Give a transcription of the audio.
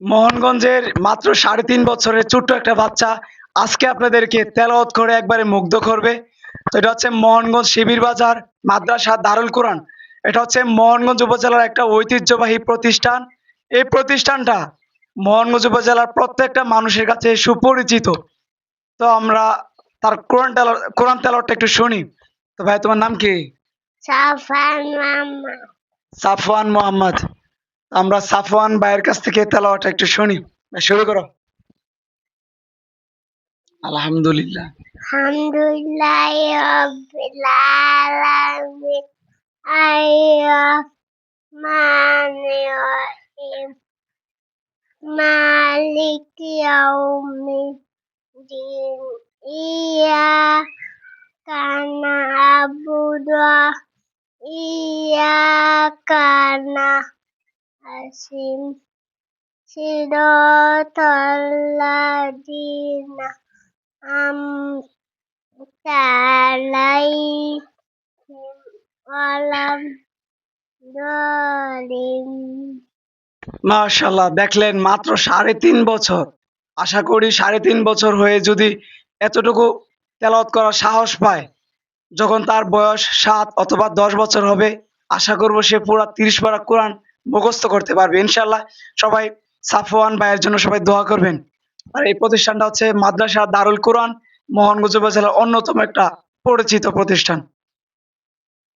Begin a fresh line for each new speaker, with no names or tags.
মোহনগঞ্জের মাত্র ৩.৫ বছরের ছোট্ট একটা বাচ্চা আজকে আপনাদেরকে তেলাওয়াত করে একবারে মুগ্ধ করবে। তো এটা হচ্ছে মোহনগঞ্জ শিবির বাজার মাদ্রাসা দারুল কোরআন। এটা হচ্ছে মোহনগঞ্জ উপজেলার একটা ঐতিহ্যবাহী প্রতিষ্ঠান। এই প্রতিষ্ঠানটা মোহনগঞ্জ উপজেলার প্রত্যেকটা মানুষের কাছে সুপরিচিত। তো আমরা তার কোরআন তেলাওয়াতটা একটু শুনি। তো ভাই তোমার নাম কি?
সাফান মামা।
সাফওয়ান মোহাম্মদ। আমরা সাফওয়ান ভাইয়ের কাছ থেকে তেলাওয়াতটা একটু শুনি। ভাই শুরু করো। আলহামদুলিল্লাহ।
আলহামদুলিল্লাহি রাব্বিল আলামিন আর-রাহমানির রাহিম মালিকি ইয়াউমিদ্দিন ইyyaka na'budu wa iyyaka nasta'in siratal ladzina an'amta 'alaihim ওয়ালাদ-দাল্লিন।
মাশাআল্লাহ, দেখলেন মাত্র ৩.৫ বছর। আশা করি ৩.৫ বছর হয়ে যদি এতটুকু তেলাওয়াত করার সাহস পায়, যখন তার বয়স ৭ অথবা ১০ বছর হবে, আশা করব সে পুরা ৩০ পারা কোরআন মুখস্থ করতে পারবে ইনশাআল্লাহ। সবাই সাফওয়ান ভাইয়ের জন্য সবাই দোয়া করবেন। আর এই প্রতিষ্ঠানটা হচ্ছে মাদ্রাসা দারুল কোরআন, মোহনগঞ্জ উপজেলার অন্যতম একটা পরিচিত প্রতিষ্ঠান।